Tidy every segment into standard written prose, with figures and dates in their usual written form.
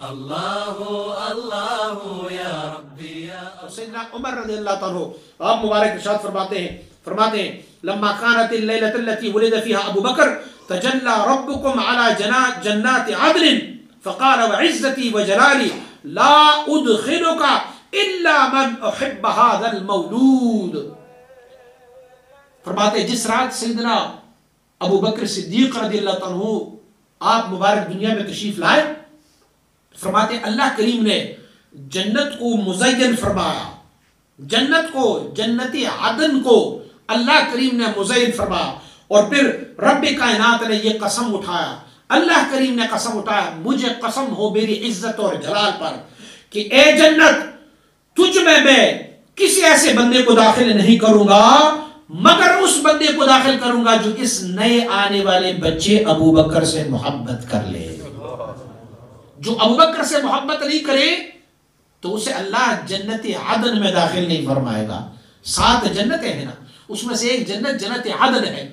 اللہ اللہ یا ربی یا سیدنا عمر رضی اللہ تعالیٰ آپ مبارک ارشاد فرماتے ہیں لما كانت الليلة التي ولد فيها ابو بکر تجلى ربكم على جنات عدن فقال وعزتي وجلالي لا ادخلك الا من احب هذا المولود. فرماتے جس رات سیدنا ابو بکر صدیق رضی اللہ عنہ آپ مبارک دنیا میں تشریف لائے، فرماتے اللہ کریم نے جنت کو مزین فرمایا، جنت کو، جنت عدن کو اللہ کریم نے مزین فرمایا، اور پھر رب کائنات نے یہ قسم اٹھایا، اللہ کریم نے قسم اٹھایا، مجھے قسم ہو میری عزت اور جلال پر کہ اے جنت تجھ میں کسی ایسے بندے کو داخل نہیں کروں گا مگر اس بندے کو داخل کروں گا جو اس نئے آنے والے بچے ابو بکر سے محبت کر لے. جو ابو بکر سے محبت نہیں کرے تو اسے اللہ جنت عدن میں داخل نہیں فرمائے گا. 7 جنتیں ہیں نا، اس میں سے ایک جنت جنت عدن ہے.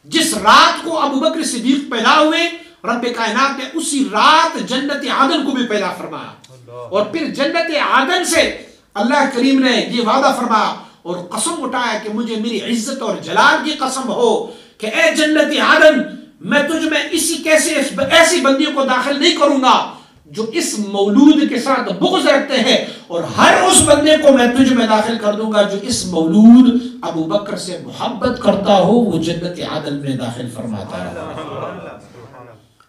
جس رات کو ابو بکر صدیق پیدا ہوئے رب کائنات نے اسی رات جنت عدن کو بھی پیدا فرمایا، اور پھر جنت عدن سے اللہ کریم نے یہ وعدہ فرمایا اور قسم اٹھایا کہ مجھے میری عزت اور جلال کی قسم ہو کہ اے جنت عدن میں تجھ میں ایسی بندیوں کو داخل نہیں کروں گا جو اس مولود کے ساتھ بغض رکھتے ہیں، اور ہر اس بندے کو میں تجھ میں داخل کر دوں گا جو اس مولود ابو بکر سے محبت کرتا ہو، وہ جنت عدن میں داخل فرماتا ہے.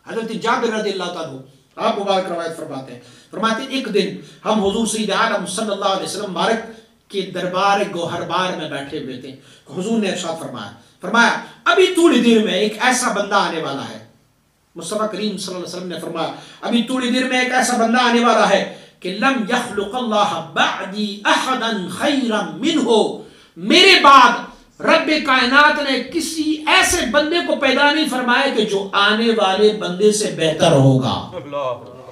حضرت جابر رضی اللہ عنہ آپ مبارک روایت فرماتے ہیں ایک دن ہم حضور سید عالم صلی اللہ علیہ وسلم مبارک کے دربار گوہربار میں بیٹھے ہوئے تھے. حضور نے ارشاد فرمایا ابھی تھوڑی دیر میں ایک ایسا بندہ آنے والا ہے. مصطفیٰ کریم صلی اللہ علیہ وسلم نے فرمایا ابھی تھوڑی دیر میں ایک ایسا بندہ آنے والا ہے کہ لم یخلق اللہ بعدی احدا خیرا منہ، میرے بعد رب کائنات نے کسی ایسے بندے کو پیدا نہیں فرمایا کہ جو آنے والے بندے سے بہتر ہوگا.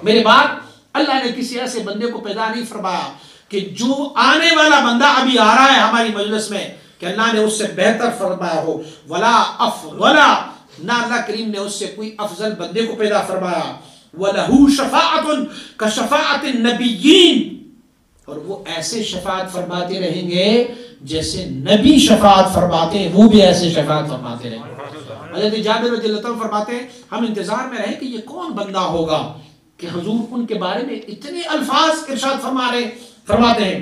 میرے بعد اللہ نے کسی ایسے بندے کو پیدا نہیں فرمایا کہ جو آنے والا بندہ ابھی آ رہا ہے ہماری مجلس میں کہ اللہ نے اس سے بہتر فرمایا ہو. ولا افضل، نہ اللہ کریم نے اس سے کوئی افضل بندے کو پیدا فرمایا. وَلَهُ شَفَاعَةٌ كَشَفَاعَةِ النَّبِيِّينَ، اور وہ ایسے شفاعت فرماتے رہیں گے جیسے نبی شفاعت فرماتے ہیں، وہ بھی ایسے شفاعت فرماتے رہیں گے. حضرت جابر رضی اللہ عنہ فرماتے ہیں ہم انتظار میں رہے کہ یہ کون بندہ ہوگا کہ حضور ان کے بارے میں اتنے الفاظ ارشاد فرماتے ہیں.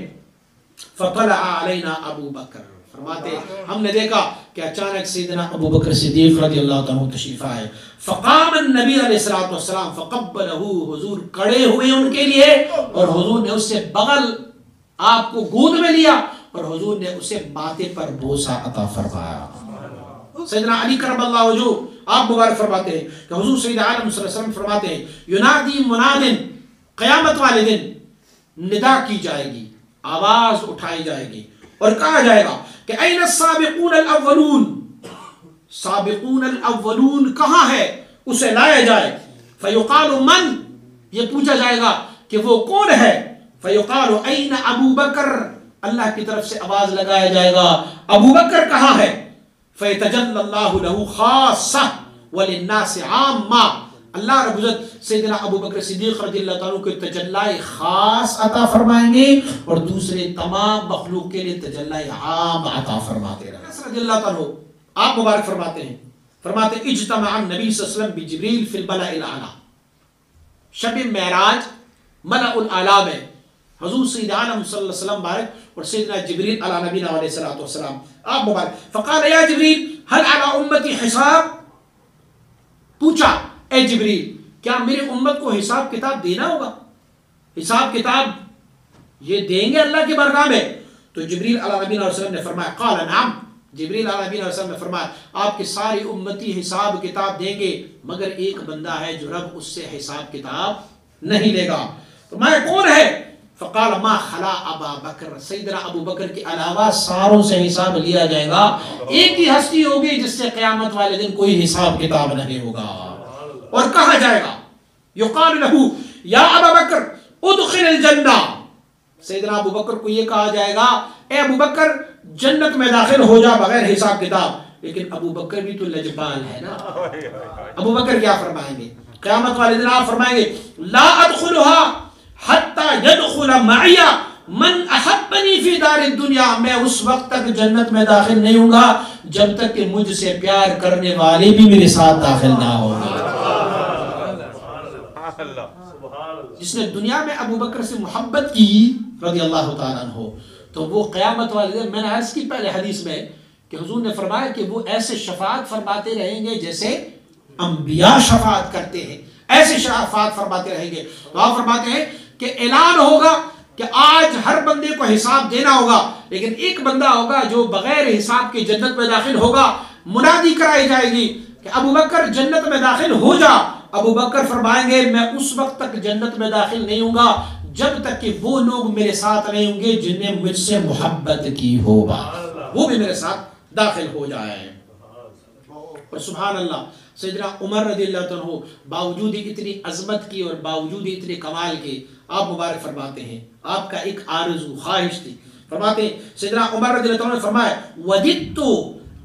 فطلع علینا ابو بکر، فرماتے ہم نے دیکھا کہ اچانک سیدنا ابو بکر صدیق رضی اللہ عنہ تشریف آئے. فقام النبی علیہ الصلوۃ والسلام فقبلہ، حضور کھڑے ہوئے ان کے لیے اور حضور نے اس سے بغل آپ کو گود میں لیا اور حضور نے اسے ماتھے پر بوسہ عطا فرمایا. سیدنا علی کرم اللہ وجہہ آپ مبارک فرماتے ہیں کہ حضور سید عالم صلی اللہ علیہ وسلم فرماتے ہیں ینادی منادن، قیامت والے دن ندا کی جائے گی، آواز اٹھائی جائے گی اور کہا جائے گا کہ این السابقون الاولون، سابقون الاولون کہاں ہے، اسے لایا جائے. فیقال من، یہ پوچھا جائے گا کہ وہ کون ہے. فیقال این ابو بکر، اللہ کی طرف سے آواز لگایا جائے گا ابو بکر کہاں ہے. فیتجلی اللہ له خاصہ وللناس عامہ، اللہ رب العزت سیدنا ابو بکر صدیق رضی اللہ عنہ کو تجلی خاص عطا فرمائیں گے اور دوسرے تمام مخلوق کے لیے تجلی عام عطا فرماتے رہیں. رضی اللہ عنہ آپ مبارک فرماتے اجتمع النبی صلی اللہ علیہ وسلم بجبریل فی الملأ الاعلی، شب معراج ملأ الاعلی میں حضور سید عالم صلی اللہ علیہ وسلم مبارک اور سیدنا جبریل علی نبینا علیہ الصلوۃ والسلام آپ مبارک. فقال یا جبریل هل على امتی حساب، پوچھا اے جبریل کیا میرے امت کو حساب کتاب دینا ہوگا، حساب کتاب یہ دیں گے اللہ کی بارگاہ میں. تو جبریل علیہ نبی علیہ وسلم نے فرمایا قال نعم، جبریل علیہ نبی علیہ وسلم نے فرمایا آپ کی ساری امتی حساب کتاب دیں گے مگر ایک بندہ ہے جو رب اس سے حساب کتاب نہیں لے گا. تو میں کون ہے؟ فقال ما خلا ابا بکر، سیدنا ابو بکر کے علاوہ ساروں سے حساب لیا جائے گا، ایک ہی ہستی ہوگی جس سے قیامت والے دن کوئی حساب کتاب نہیں ہوگا. اور کہا جائے گا یقال له یا ابا بکر ادخل الجنہ، سیدنا ابو بکر کو یہ کہا جائے گا اے ابو بکر جنت میں داخل ہو جا بغیر حساب کتاب. لیکن ابو بکر بھی تو لجبال ہے نا، ابو بکر کیا فرمائیں گے قیامت والے دن؟ آپ فرمائیں گے لا ادخلها معیا من احبنی فی دار الدنیا، میں اس وقت تک جنت میں داخل نہیں ہوں گا جب تک کہ مجھ سے پیار کرنے والے بھی میرے ساتھ داخل نہ ہوں گے۔ جس نے دنیا میں ابو بکر سے محبت کی رضی اللہ تعالیٰ عنہ، تو وہ قیامت والے دن، میں نے عرض کی پہلے حدیث میں کہ حضور نے فرمایا کہ وہ ایسے شفاعت فرماتے رہیں گے جیسے انبیاء شفاعت کرتے ہیں، ایسے شفاعت فرماتے رہیں گے۔ تو آپ فرماتے ہیں کہ اعلان ہوگا کہ آج ہر بندے کو حساب دینا ہوگا، لیکن ایک بندہ ہوگا جو بغیر حساب کے جنت میں داخل ہوگا۔ منادی کرائی جائے گی کہ ابو بکر جنت میں داخل ہو جا۔ ابو بکر فرمائیں گے میں اس وقت تک جنت میں داخل نہیں ہوں گا جب تک کہ وہ لوگ میرے ساتھ نہیں ہوں گے جنہیں مجھ سے محبت کی ہوگا، وہ بھی میرے ساتھ داخل ہو جائیں۔ اور سبحان اللہ، سیدنا عمر رضی اللہ عنہ باوجود اتنی عظمت کی اور باوجود اتنے کمال کے، آپ مبارک فرماتے ہیں آپ کا ایک آرزو خواہش تھی، فرماتے ہیں سیدنا عمر رضی اللہ عنہ نے فرمایا وجدت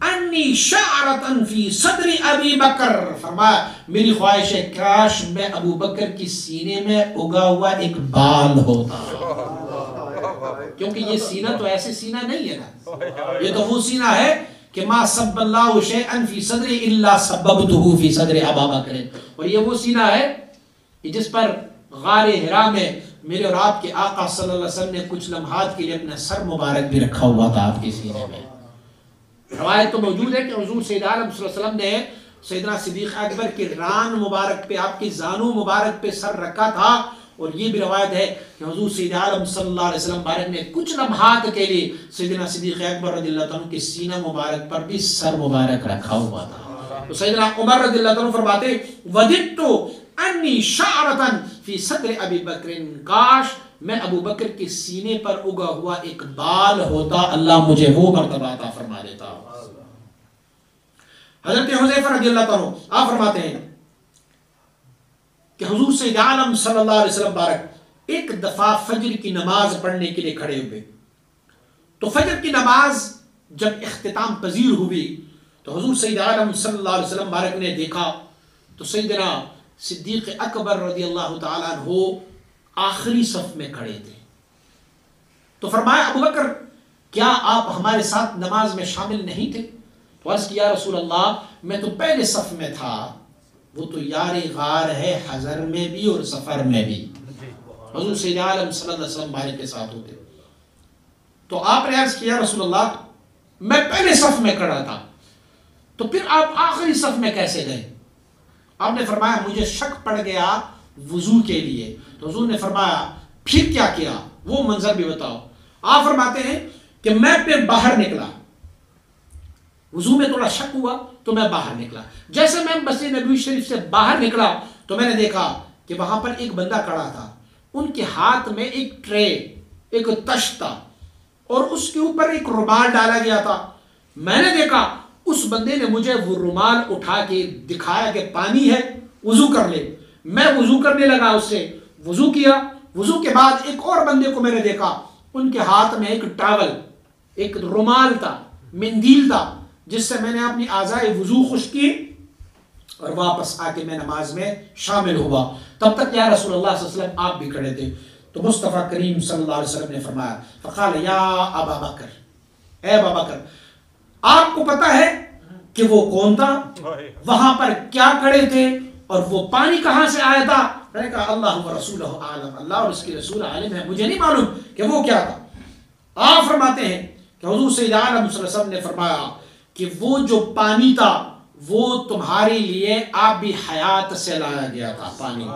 انی شعرۃ فی صدر ابی بکر، فرمایا میری خواہش ہے کاش میں ابو بکر کی سینے میں اگا ہوا ایک بال ہوتا، کیونکہ یہ سینہ تو ایسے سینہ نہیں ہے نا، یہ تو وہ سینہ ہے کہ ما سب اللہ شیئا فی صدر الا سببتہ فی صدر ابا بکر، اور یہ وہ سینہ ہے کہ جس پر غار حرا میں میرے اور آپ کے آقا صلی اللہ علیہ وسلم نے کچھ لمحات کے لیے اپنا سر مبارک بھی رکھا ہوا تھا آپ کے سینے میں۔ روایت تو موجود ہے کہ حضور سید عالم صلی اللہ علیہ وسلم نے سیدنا صدیق اکبر کے ران مبارک پہ، آپ کی زانو مبارک پہ سر رکھا تھا، اور یہ بھی روایت ہے کہ حضور سید عالم صلی اللہ علیہ وسلم مبارک نے کچھ لمحات کے لیے سیدنا صدیق اکبر رضی اللہ عنہ کے سینہ مبارک پر بھی سر مبارک رکھا ہوا تھا۔ تو سیدنا عمر رضی اللہ عنہ فرماتے وجدت انی شعرۃ فی صدر ابی بکر، کاش میں ابو بکر کے سینے پر اگا ہوا ایک بال ہوتا، اللہ مجھے وہ مرتبہ عطا فرما دیتا۔ حضرت حذیفہ رضی اللہ عنہ آپ فرماتے ہیں کہ حضور سید عالم صلی اللہ علیہ وسلم بارک ایک دفعہ فجر کی نماز پڑھنے کے لیے کھڑے ہوئے، تو فجر کی نماز جب اختتام پذیر ہوئی تو حضور سید عالم صلی اللہ علیہ وسلم بارک نے دیکھا تو سیدنا صدیق اکبر رضی اللہ تعالیٰ عنہ آخری صف میں کھڑے تھے، تو فرمایا ابو بکر کیا آپ ہمارے ساتھ نماز میں شامل نہیں تھے؟ تو عرض کیا رسول اللہ میں تو پہلے صف میں تھا، وہ تو یار غار ہے حضر میں بھی اور سفر میں بھی، حضور سید عالم صلی اللہ علیہ وسلم بارک کے ساتھ ہوتے۔ تو آپ نے عرض کیا رسول اللہ میں پہلے صف میں کھڑا تھا، تو پھر آپ آخری صف میں کیسے گئے؟ آپ نے فرمایا مجھے شک پڑ گیا وضو کے لیے، تو حضور نے فرمایا پھر کیا کیا وہ منظر بھی بتاؤ۔ آپ فرماتے ہیں کہ میں پھر باہر نکلا، وضو میں تھوڑا شک ہوا تو میں باہر نکلا، جیسے میں مسجد نبوی شریف سے باہر نکلا تو میں نے دیکھا کہ وہاں پر ایک بندہ کھڑا تھا، ان کے ہاتھ میں ایک ٹرے، ایک تشت تھا، اور اس کے اوپر ایک رومال ڈالا گیا تھا۔ میں نے دیکھا اس بندے نے مجھے وہ رومال اٹھا کے دکھایا کہ پانی ہے وضو کر لے، میں وضو کرنے لگا، اس سے وضو کیا، وضو کے بعد ایک اور بندے کو میں نے دیکھا، ان کے ہاتھ میں ایک ٹاول، ایک رومال تھا، مندیل تھا، جس سے میں نے اپنی اعضائے وضو خشک کی اور واپس آ کے میں نماز میں شامل ہوا۔ تب تک یا رسول اللہ صلی اللہ علیہ وسلم آپ بھی کھڑے تھے، تو مصطفیٰ کریم صلی اللہ علیہ وسلم نے فرمایا فقال یا ابا بکر، اے ابا بکر آپ کو پتا ہے کہ وہ کون تھا، وہاں پر کیا کھڑے تھے، اور وہ پانی کہاں سے آیا تھا؟ میں نے کہا اللہ و رسولہ عالم، اللہ اور اس کے رسول عالم ہے، مجھے نہیں معلوم کہ وہ کیا تھا۔ آپ فرماتے ہیں کہ حضور سید عالم صلی اللہ علیہ وسلم نے فرمایا کہ وہ جو پانی تھا وہ تمہارے لیے آبی حیات سے لایا گیا تھا پانی،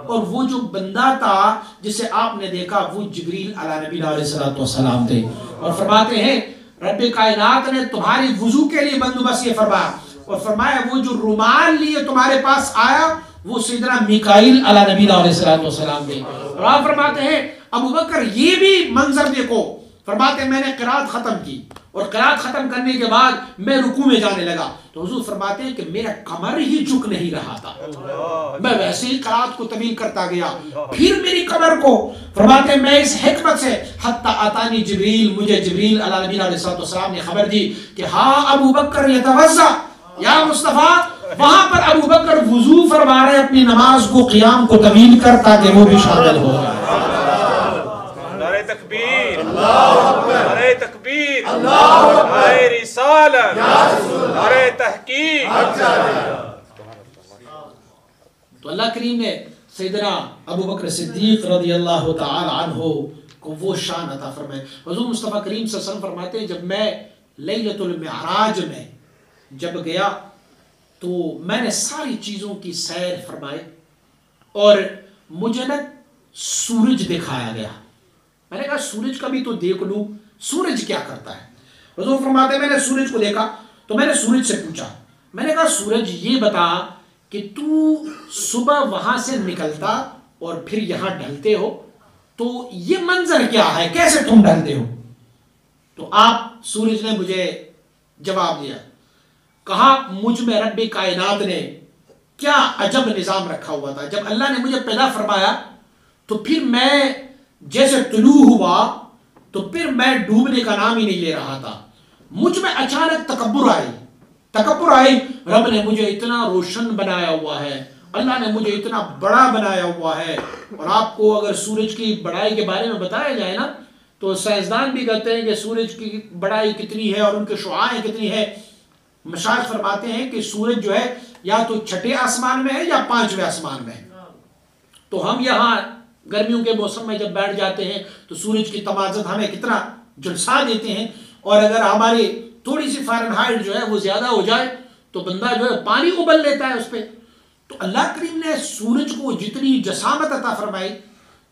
اور وہ جو بندہ تھا جسے آپ نے دیکھا وہ جبریل علیہ نبی علیہ السلام تھے، اور فرماتے ہیں رب کائنات نے تمہاری وضو کے لیے بندوبست یہ فرمایا، اور فرمایا وہ جو رومال لیے تمہارے پاس آیا وہ سیدنا میکائیل علیہ نبی علیہ السلام تھے۔ اور آپ فرماتے ہیں ابو بکر یہ بھی منظر دیکھو، فرماتے ہیں میں نے قرات ختم کی، اور قرات ختم کرنے کے بعد میں رکوع میں جانے لگا، تو حضور فرماتے ہیں کہ میرا کمر ہی جھک نہیں رہا تھا، میں ویسے ہی قرات کو طویل کرتا گیا، پھر میری کمر کو، فرماتے ہیں میں اس حکمت سے حتی آتانی جبریل، مجھے جبریل علیہ نبی علیہ السلام نے خبر دی کہ ہاں ابو بکر یتوضا، یا مصطفیٰ وہاں پر ابو بکر وضو فرما رہے اپنی نماز کو، قیام کو طویل کر تاکہ وہ بھی شامل ہو جائے۔ تکبیر، نعرہ تکبیر، نعرہ رسالت، نعرہ تحقیق۔ تو اللہ کریم نے سیدنا ابو بکر صدیق رضی اللہ تعالی عنہ کو وہ شان عطا فرمائے۔ حضور مصطفیٰ کریم صلی اللہ علیہ وسلم فرماتے ہیں جب میں لیلۃ المعراج میں جب گیا تو میں نے ساری چیزوں کی سیر فرمائی اور مجھے نا سورج دکھایا گیا۔ میں نے کہا سورج کا بھی تو دیکھ لوں، سورج کیا کرتا ہے؟ حضور فرماتے ہیں میں نے سورج کو دیکھا تو میں نے سورج سے پوچھا، میں نے کہا سورج یہ بتا کہ تو صبح وہاں سے نکلتا اور پھر یہاں ڈھلتے ہو تو یہ منظر کیا ہے، کیسے تم ڈھلتے ہو؟ تو آپ سورج نے مجھے جواب دیا، کہا مجھ میں رب کائنات نے کیا عجب نظام رکھا ہوا تھا۔ جب اللہ نے مجھے پیدا فرمایا تو پھر میں جیسے طلوع ہوا تو پھر میں ڈوبنے کا نام ہی نہیں لے رہا تھا۔ مجھ میں اچانک تکبر آئی، رب نے مجھے اتنا روشن بنایا ہوا ہے، اللہ نے مجھے اتنا بڑا بنایا ہوا ہے۔ اور آپ کو اگر سورج کی بڑائی کے بارے میں بتایا جائے نا تو سائنسدان بھی کہتے ہیں کہ سورج کی بڑائی کتنی ہے اور ان کے شعاعیں کتنی ہے۔ مشائخ فرماتے ہیں کہ سورج جو ہے یا تو چھٹے آسمان میں ہے یا پانچویں آسمان میں ہے۔ تو ہم یہاں گرمیوں کے موسم میں جب بیٹھ جاتے ہیں تو سورج کی تمازت ہمیں کتنا جلسا دیتے ہیں، اور اگر ہماری تھوڑی سی فارنہائٹ جو ہے وہ زیادہ ہو جائے تو بندہ جو ہے پانی ابل لیتا ہے اس پہ۔ تو اللہ کریم نے سورج کو جتنی جسامت عطا فرمائی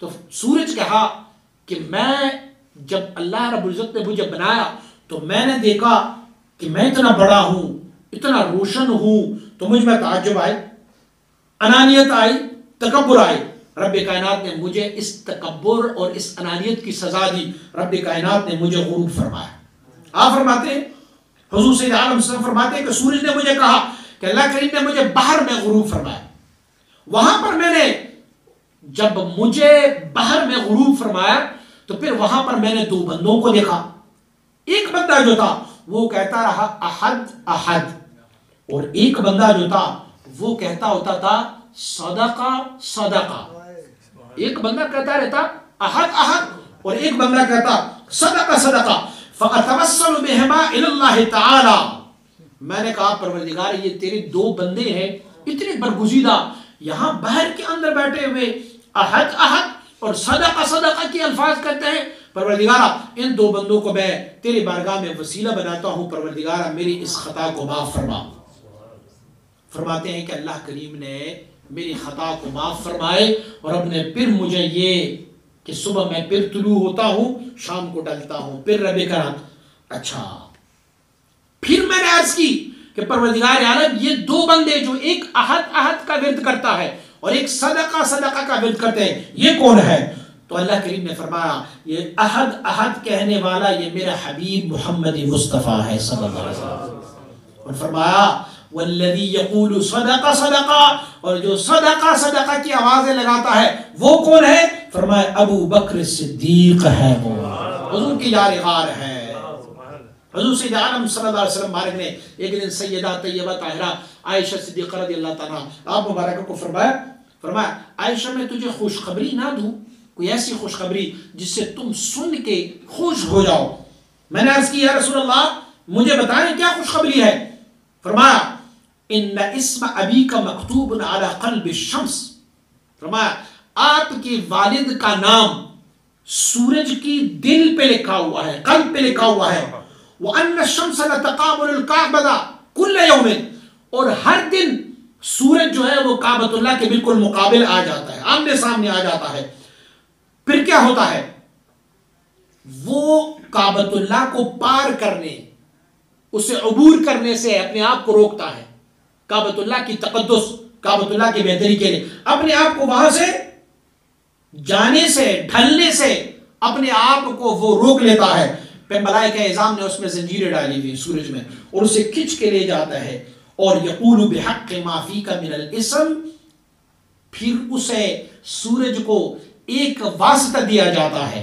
تو سورج کہا کہ میں جب اللہ رب العزت نے مجھے بنایا تو میں نے دیکھا کہ میں اتنا بڑا ہوں، اتنا روشن ہوں، تو مجھ میں تعجب آئی، انانیت آئی، تکبر آئی۔ رب کائنات نے مجھے اس تکبر اور اس انانیت کی سزا دی، رب کائنات نے مجھے غروب فرمایا۔ آپ فرماتے ہیں حضور سید عالم صلی اللہ علیہ وسلم فرماتے ہیں کہ سورج نے مجھے کہا کہ اللہ کریم نے مجھے بحر میں غروب فرمایا۔ وہاں پر میں نے جب مجھے بحر میں غروب فرمایا تو پھر وہاں پر میں نے دو بندوں کو دیکھا۔ ایک بندہ جو تھا وہ کہتا رہا احد احد، اور ایک بندہ جو تھا وہ کہتا ہوتا تھا صدقہ صدقہ۔ ایک بندہ کہتا رہتا احد احد اور ایک بندہ کہتا صدقہ صدقہ۔ فَأَتَوَسَّلُ بِهِمَا إِلَى اللَّهِ تَعَالَى، میں نے کہا پروردگار یہ تیرے دو بندے ہیں اتنے برگزیدہ، یہاں بحر کے اندر بیٹھے ہوئے احد احد اور صدقہ صدقہ کی الفاظ کرتے ہیں، پروردگارہ ان دو بندوں کو میں تیرے بارگاہ میں وسیلہ بناتا ہوں، پروردگارہ میری اس خطا کو معاف فرما۔ فرماتے ہیں کہ اللہ کریم نے میری خطا کو معاف فرمائے اور اب نے پھر مجھے یہ کہ صبح میں پھر طلوع ہوتا ہوں، شام کو ڈلتا ہوں، پھر رب کرام اچھا۔ پھر میں نے عرض کی کہ پروردگار عالم یہ دو بندے جو ایک احد احد کا ورد کرتا ہے اور ایک صدقہ صدقہ کا ورد کرتے ہیں یہ کون ہے؟ تو اللہ کریم نے فرمایا یہ احد احد کہنے والا یہ میرا حبیب محمد مصطفیٰ ہے صلی اللہ علیہ وسلم، اور فرمایا والذی یقول صدقہ صدقہ، اور جو صدقہ صدقہ کی آوازیں لگاتا ہے وہ کون ہے؟ فرمایا ابو بکر صدیق ہے، وہ حضور کی یار غار ہے۔ حضور سید عالم صلی اللہ علیہ وسلم مبارک نے ایک دن سیدہ طیبہ طاہرہ عائشہ صدیقہ رضی اللہ تعالیٰ آپ مبارکہ کو فرمایا عائشہ میں تجھے خوشخبری نہ دوں، کوئی ایسی خوشخبری جس سے تم سن کے خوش ہو جاؤ؟ میں نے عرض کی یا رسول اللہ مجھے بتائیں کیا خوشخبری ہے؟ فرمایا ان اسم ابی کا مکتوب علی قلب الشمس، فرمایا آپ کے والد کا نام سورج کی دل پہ لکھا ہوا ہے، قلب پہ لکھا ہوا ہے، وَأَنَّ الشَّمْسَ لَتَقَابُلُ الْكَعْبَةَ كُلَّ يَوْمٍ، اور ہر دن سورج جو ہے وہ کعبۃ اللہ کے بالکل مقابل آ جاتا ہے، آمنے سامنے آ جاتا ہے۔ پھر کیا ہوتا ہے؟ وہ کعبۃ اللہ کو پار کرنے، اسے عبور کرنے سے اپنے آپ کو روکتا ہے، کعبۃ اللہ کی تقدس، کعبۃ اللہ کی بہتری کے لیے اپنے آپ کو وہاں سے جانے سے، ڈھلنے سے اپنے آپ کو وہ روک لیتا ہے۔ پھر ملائکہ اعظام نے اس میں زنجیریں ڈالی ہوئی سورج میں اور اسے کھچ کے لے جاتا ہے، اور یقول بحق ما فیک من الاسم، پھر اسے سورج کو ایک واسطہ دیا جاتا ہے،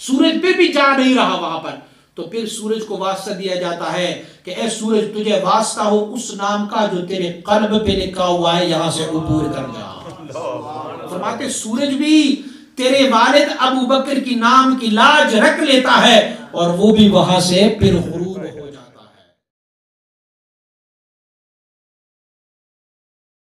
سورج پہ بھی جا نہیں رہا وہاں پر، تو پھر سورج کو واسطہ دیا جاتا ہے کہ اے سورج تجھے واسطہ ہو اس نام کا جو تیرے قلب پہ لکھا ہوا ہے، یہاں سے عبور کر جا۔ فرماتے سورج بھی تیرے والد ابو بکر کی نام کی لاج رکھ لیتا ہے اور وہ بھی وہاں سے پھر غرور